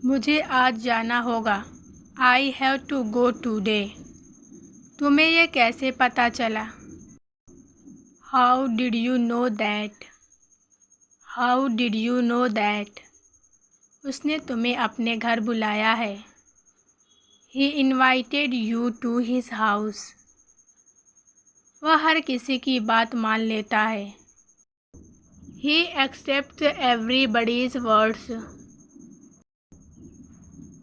मुझे आज जाना होगा। I have to go today. तुम्हें यह कैसे पता चला? How did you know that? How did you know that? उसने तुम्हें अपने घर बुलाया है। He invited you to his house. वह हर किसी की बात मान लेता है। He accepts everybody's words.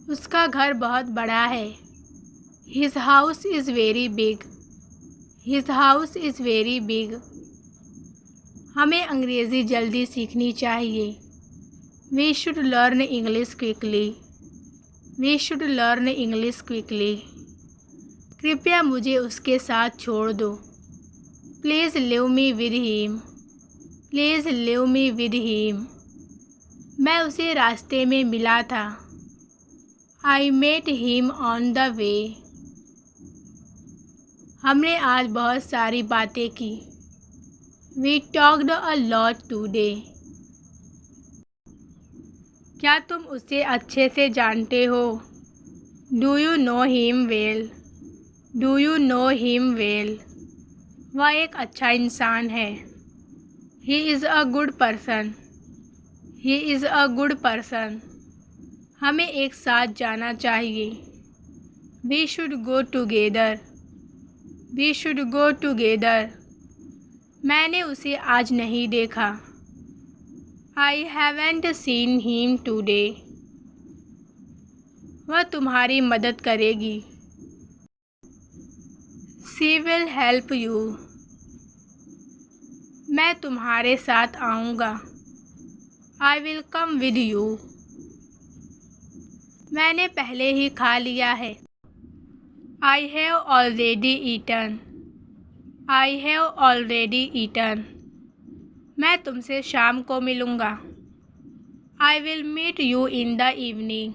उसका घर बहुत बड़ा है। His house is very big. His house is very big. हमें अंग्रेज़ी जल्दी सीखनी चाहिए। We should learn English quickly. We should learn English quickly. कृपया मुझे उसके साथ छोड़ दो। Please leave me with him. Please leave me with him. मैं उसे रास्ते में मिला था। I met him on the way. हमने आज बहुत सारी बातें की। We talked a lot today. क्या तुम उसे अच्छे से जानते हो? Do you know him well? Do you know him well? वह एक अच्छा इंसान है। He is a good person. He is a good person. हमें एक साथ जाना चाहिए। We should go together. We should go together. मैंने उसे आज नहीं देखा। I haven't seen him today. वह तुम्हारी मदद करेगी। She will help you. मैं तुम्हारे साथ आऊँगा। I will come with you. मैंने पहले ही खा लिया है। I have already eaten. I have already eaten. मैं तुमसे शाम को मिलूँगा। I will meet you in the evening.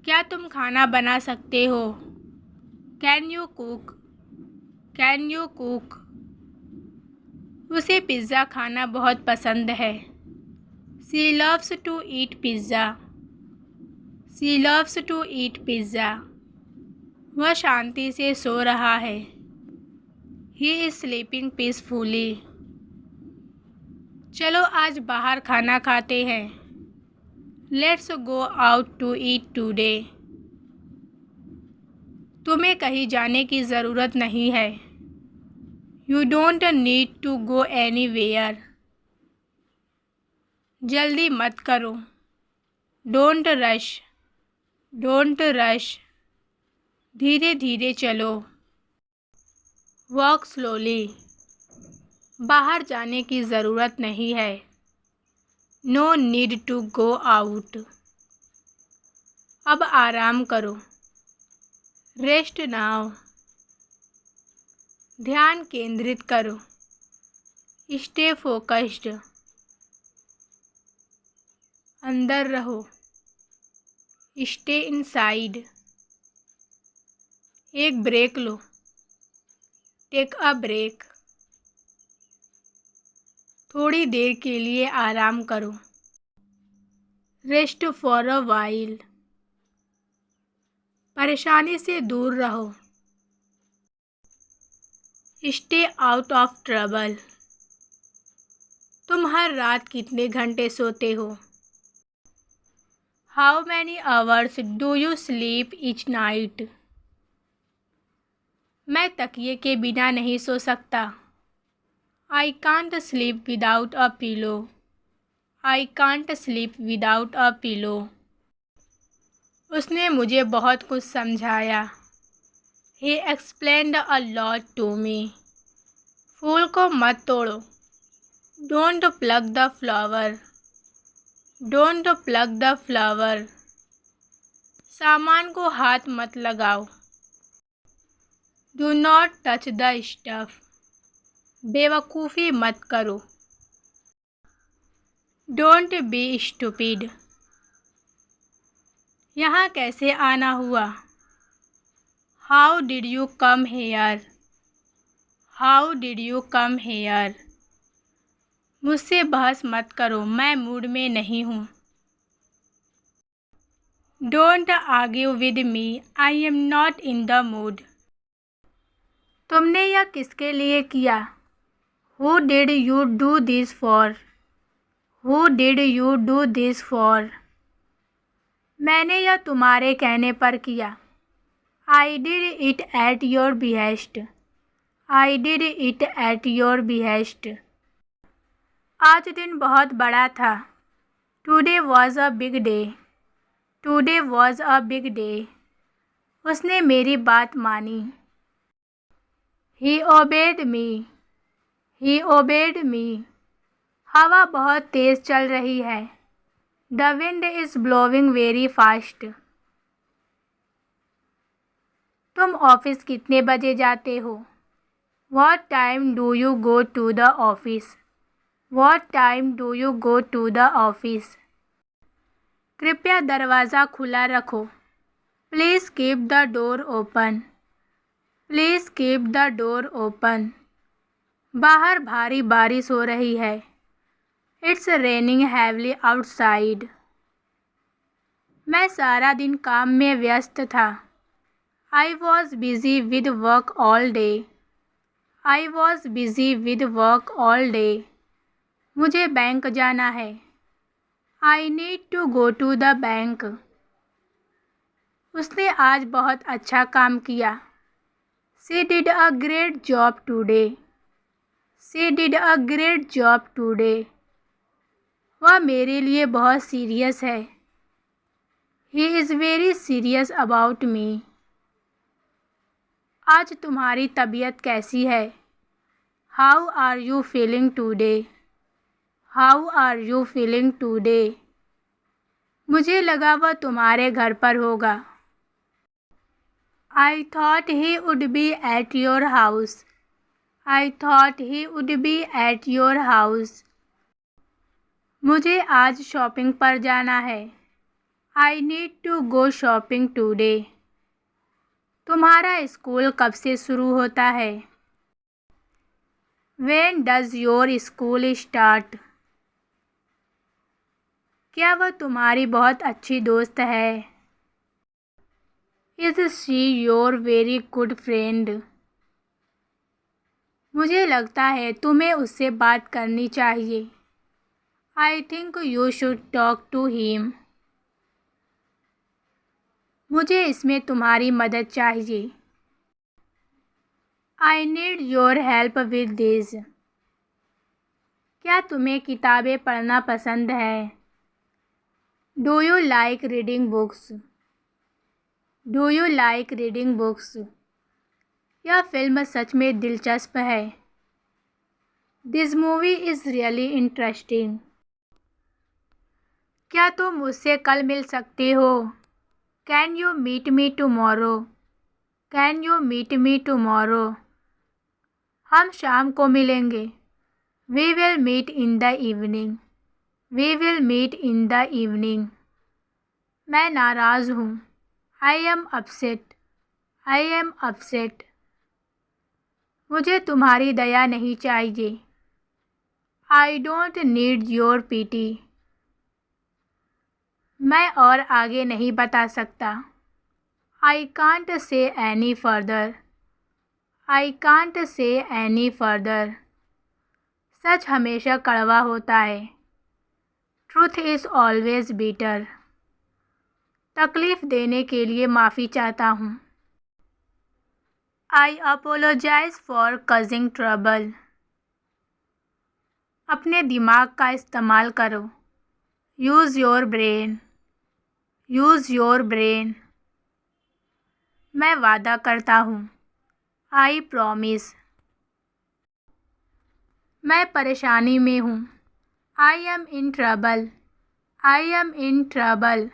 क्या तुम खाना बना सकते हो? Can you cook? Can you cook? उसे पिज़्ज़ा खाना बहुत पसंद है। She loves to eat pizza. She loves to eat pizza. वह शांति से सो रहा है। He is sleeping peacefully. चलो आज बाहर खाना खाते हैं। Let's go out to eat today. तुम्हें कहीं जाने की ज़रूरत नहीं है। You don't need to go anywhere. जल्दी मत करो। Don't rush. Don't rush. धीरे धीरे चलो। Walk slowly. बाहर जाने की ज़रूरत नहीं है। No need to go out. अब आराम करो। Rest now. ध्यान केंद्रित करो। Stay focused. अंदर रहो। Stay inside. एक ब्रेक लो। Take a break. थोड़ी देर के लिए आराम करो। Rest for a while. परेशानी से दूर रहो। Stay out of trouble. तुम हर रात कितने घंटे सोते हो? How many hours do you sleep each night? मैं तकिए के बिना नहीं सो सकता। I can't sleep without a pillow. I can't sleep without a pillow. उसने मुझे बहुत कुछ समझाया। He explained a lot to me. फूल को मत तोड़ो। Don't plug the flower. Don't plug the flower. सामान को हाथ मत लगाओ। Do not touch the stuff. बेवकूफ़ी मत करो। Don't be stupid. यहाँ कैसे आना हुआ? How did you come hair? How did you come here? मुझसे बहस मत करो, मैं मूड में नहीं हूँ। Don't argue with me, I am not in the mood. तुमने यह किसके लिए किया? Who did you do this for? Who did you do this for? मैंने यह तुम्हारे कहने पर किया। I did it at your behest. I did it at your behest. आज दिन बहुत बड़ा था। Today was a big day. Today was a big day. उसने मेरी बात मानी। ही ओबेड मी। ही ओबेड मी। हवा बहुत तेज़ चल रही है। The wind is blowing very fast. तुम ऑफिस कितने बजे जाते हो? What time do you go to the office? What time do you go to the office? कृपया दरवाज़ा खुला रखो। Please keep the door open. Please keep the door open. बाहर भारी बारिश हो रही है। It's raining heavily outside. मैं सारा दिन काम में व्यस्त था। I was busy with work all day. I was busy with work all day. मुझे बैंक जाना है। I need to go to the bank. उसने आज बहुत अच्छा काम किया। She did a great job today. She did a great job today. वह मेरे लिए बहुत सीरियस है। He is very serious about me. आज तुम्हारी तबीयत कैसी है? How are you feeling today? How are you feeling today? मुझे लगा वह तुम्हारे घर पर होगा। I thought he would be at your house. I thought he would be at your house. मुझे आज शॉपिंग पर जाना है। I need to go shopping today. तुम्हारा स्कूल कब से शुरू होता है? When does your school start? क्या वह तुम्हारी बहुत अच्छी दोस्त है? Is she your very good friend? मुझे लगता है तुम्हें उससे बात करनी चाहिए। I think you should talk to him. मुझे इसमें तुम्हारी मदद चाहिए। I need your help with this. क्या तुम्हें किताबें पढ़ना पसंद है? Do you like reading books? Do you like reading books? यह फिल्म सच में दिलचस्प है। This movie is really interesting. क्या तुम मुझसे कल मिल सकते हो? Can you meet me tomorrow? Can you meet me tomorrow? हम शाम को मिलेंगे। We will meet in the evening. We will meet in the evening. मैं नाराज़ हूँ। I am upset. I am upset. मुझे तुम्हारी दया नहीं चाहिए। I don't need your pity. मैं और आगे नहीं बता सकता। I can't say any further. I can't say any further. सच हमेशा कड़वा होता है। Truth is always bitter. तकलीफ़ देने के लिए माफ़ी चाहता हूँ। I apologize for causing trouble. अपने दिमाग का इस्तेमाल करो। Use your brain. Use your brain. मैं वादा करता हूँ। I promise. मैं परेशानी में हूँ। I am in trouble. I am in trouble.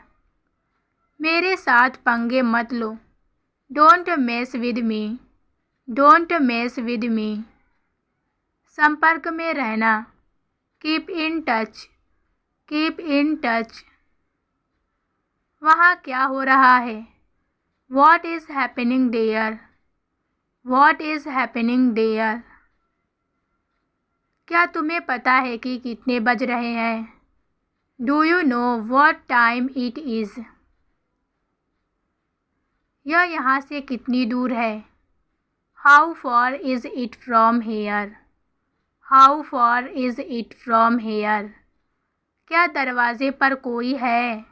मेरे साथ पंगे मत लो। Don't mess with me. Don't mess with me. संपर्क में रहना। Keep in touch. Keep in touch. वहाँ क्या हो रहा है? What is happening there? What is happening there? क्या तुम्हें पता है कि कितने बज रहे हैं? Do you know what time it is? यह यहाँ से कितनी दूर है? How far is it from here? How far is it from here? क्या दरवाजे पर कोई है?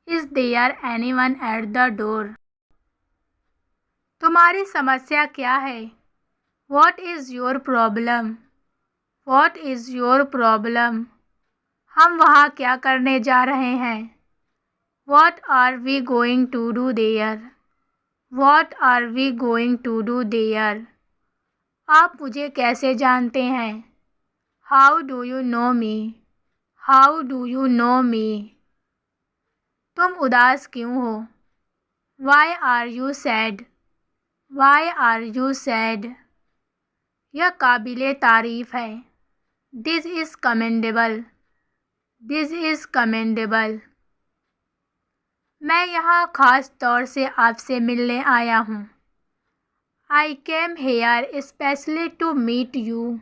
Is there anyone at the door? तुम्हारी समस्या क्या है? What is your problem? What is your problem? हम वहाँ क्या करने जा रहे हैं? What are we going to do there? What are we going to do there? आप मुझे कैसे जानते हैं? How do you know me? How do you know me? तुम उदास क्यों हो? Why are you sad? Why are you sad? यह काबिले तारीफ़ है। This is commendable. This is commendable. मैं यहाँ ख़ास तौर से आपसे मिलने आया हूँ। I came here especially to meet you.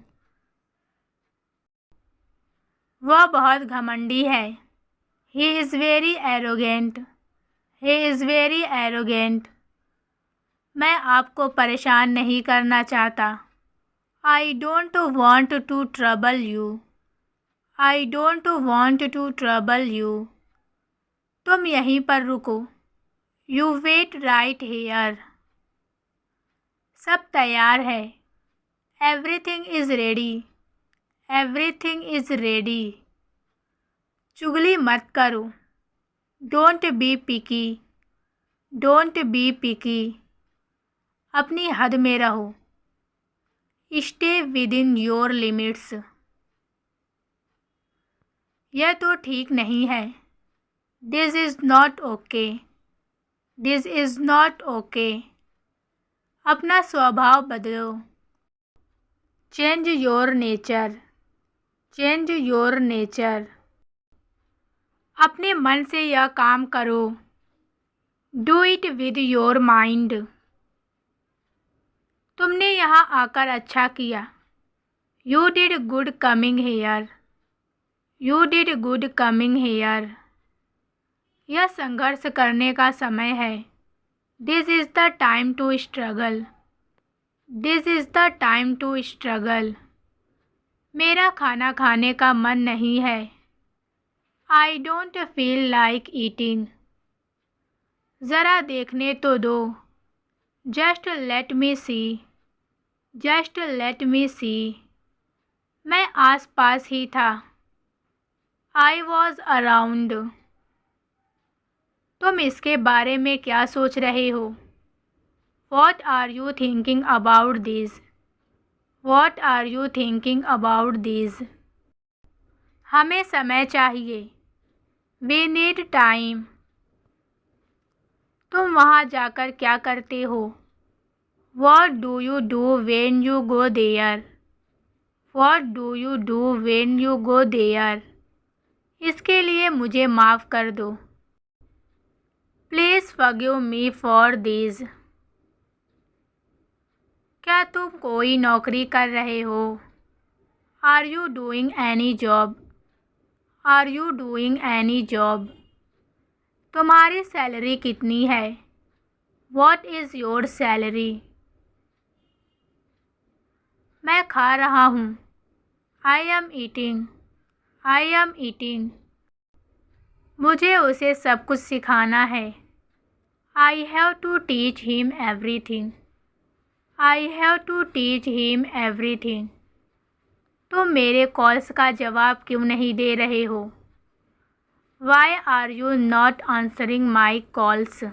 वह बहुत घमंडी है। He is very arrogant. He is very arrogant. मैं आपको परेशान नहीं करना चाहता। I don't want to trouble you. I don't want to trouble you. तुम यहीं पर रुको। You wait right here. सब तैयार है। Everything is ready. Everything is ready. चुगली मत करो। Don't be picky. Don't be picky. अपनी हद में रहो। Stay within your limits. यह तो ठीक नहीं है। This is not okay. This is not okay. अपना स्वभाव बदलो। Change your nature. Change your nature. अपने मन से यह काम करो। Do it with your mind. तुमने यहाँ आकर अच्छा किया। You did good coming here. You did good coming here. यह संघर्ष करने का समय है। This is the time to struggle. This is the time to struggle. मेरा खाना खाने का मन नहीं है। I don't feel like eating. ज़रा देखने तो दो। Just let me see. Just let me see. मैं आस-पास ही था। I was around. तुम इसके बारे में क्या सोच रहे हो? What are you thinking about this? What are you thinking about this? हमें समय चाहिए। We need time. तुम वहाँ जाकर क्या करते हो? What do you do when you go there? What do you do when you go there? इसके लिए मुझे माफ़ कर दो। Please forgive me for this. क्या तुम कोई नौकरी कर रहे हो? Are you doing any job? Are you doing any job? तुम्हारी सैलरी कितनी है? What is your salary? मैं खा रहा हूँ। I am eating. I am eating. मुझे उसे सब कुछ सिखाना है। I have to teach him everything. I have to teach him everything. तुम मेरे कॉल्स का जवाब क्यों नहीं दे रहे हो? Why are you not answering my calls?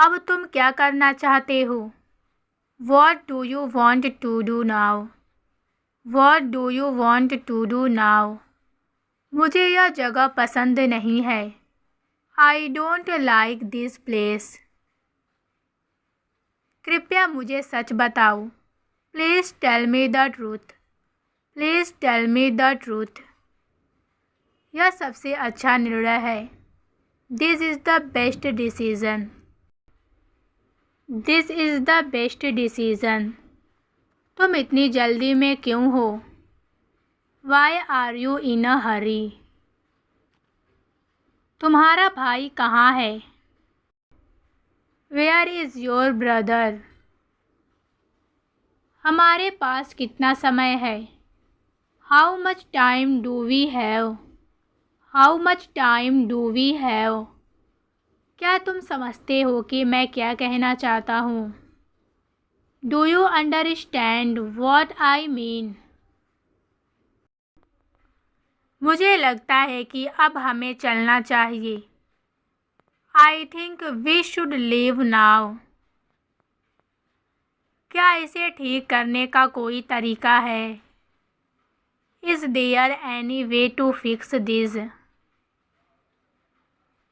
अब तुम क्या करना चाहते हो? What do you want to do now? What do you want to do now? मुझे यह जगह पसंद नहीं है। I don't like this place. कृपया मुझे सच बताओ। Please tell me the truth. Please tell me the truth. यह सबसे अच्छा निर्णय है। This is the best decision. This is the best decision. तुम इतनी जल्दी में क्यों हो? Why are you in a hurry? तुम्हारा भाई कहाँ है? Where is your brother? हमारे पास कितना समय है? How much time do we have? How much time do we have? क्या तुम समझते हो कि मैं क्या कहना चाहता हूँ? Do you understand what I mean? मुझे लगता है कि अब हमें चलना चाहिए। I think we should leave now. क्या इसे ठीक करने का कोई तरीका है? Is there any way to fix this?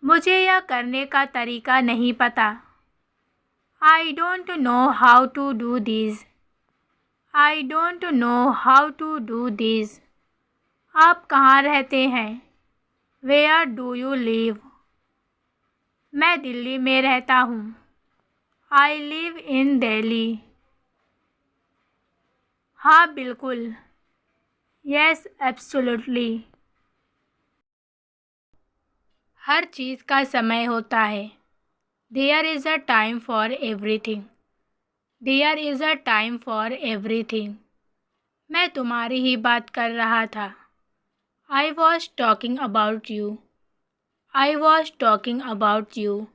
मुझे यह करने का तरीका नहीं पता। I don't know how to do this. I don't know how to do this. आप कहाँ रहते हैं? Where do you live? मैं दिल्ली में रहता हूँ। I live in Delhi. हाँ बिल्कुल। Yes absolutely. हर चीज़ का समय होता है। There is a time for everything. There is a time for everything. मैं तुम्हारी ही बात कर रहा था। I was talking about you. I was talking about you.